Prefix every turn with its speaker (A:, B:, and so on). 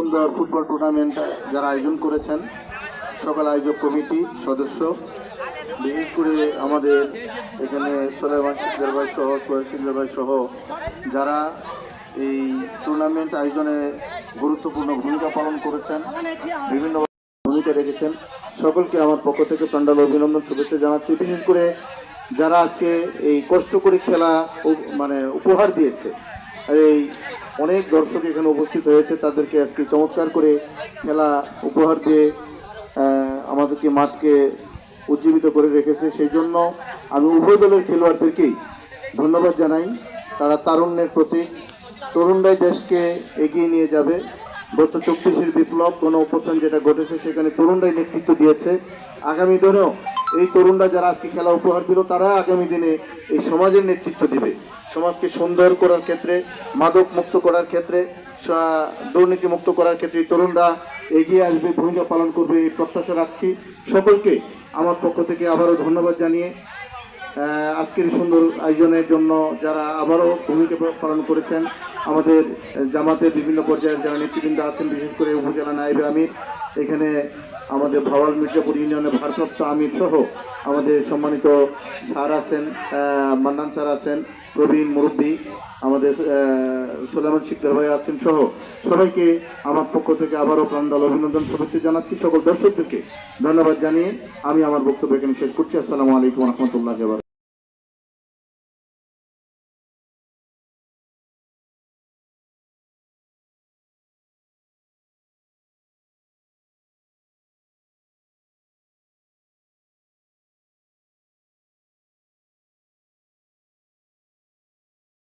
A: সুন্দর football tournament যারা আয়োজন করেছেন, সকল আয়োজক কমিটি সদস্য, বিশেষ করে আমাদের এখানে সোলাইমান শিকদার ভাই সহ সোহেল শিকদার ভাই সহ যারা এই টুর্নামেন্ট আয়োজনে গুরুত্বপূর্ণ ভূমিকা পালন করেছেন, বিভিন্ন ভূমিকা রেখেছেন, সকলকে আমার পক্ষ থেকে প্রাণঢাল অভিনন্দন শুভেচ্ছা জানাচ্ছি। বিশেষ করে যারা আজকে এই কষ্ট করে খেলা উপহার দিয়েছে, এই অনেক দর্শক এখানে উপস্থিত হয়েছে, তাদেরকে আজকে চমৎকার করে খেলা উপহার দিয়ে আমাদেরকে মাঠকে উজ্জীবিত করে রেখেছে। সেই জন্য আমি উভয় দলের খেলোয়াড়দেরকেই ধন্যবাদ জানাই। তারা তারুণ্যের প্রতীক, তরুণরাই দেশকে এগিয়ে নিয়ে যাবে। গত 24-এর বিপ্লব গণ-অভ্যুত্থান যেটা ঘটেছে, সেখানে তরুণরাই নেতৃত্ব দিয়েছে। আগামী দিনেও এই তরুণরা যারা আজকে খেলা উপহার দিল, তারা আগামী দিনে এই সমাজের নেতৃত্ব দিবে। সমাজকে সুন্দর করার ক্ষেত্রে, মাদক মুক্ত করার ক্ষেত্রে, দুর্নীতি মুক্ত করার ক্ষেত্রে তরুণরা এগিয়ে আসবে, ভূমিকা পালন করবে, এই প্রত্যাশা রাখছি। সকলকে আমার পক্ষ থেকে আবারও ধন্যবাদ জানিয়ে আজকের সুন্দর আয়োজনের জন্য যারা আবারও ভূমিকা পালন করেছেন, আমাদের জামাতের বিভিন্ন পর্যায়ের যারা নেতৃবৃন্দ আছেন, বিশেষ করে উপজেলা নায়েবে আমির, এখানে আমাদের ভাওয়াল মির্জাপুর ইউনিয়নের ভারপ্রাপ্ত আমির সহ আমাদের সম্মানিত স্যার আছেন, মান্নান স্যার আছেন, প্রবীণ মুরব্বী আমাদের সোলাইমান শিকদার ভাই আছেন সহ সবাইকে আমার পক্ষ থেকে আবারও প্রাণঢাল অভিনন্দন শুভেচ্ছা জানাচ্ছি। সকল দর্শকদেরকে ধন্যবাদ জানিয়ে আমি আমার বক্তব্য এখানে শেষ করছি। আসসালামু আলাইকুম ওয়া রাহমাতুল্লাহি ওয়া বারাকাতুহু।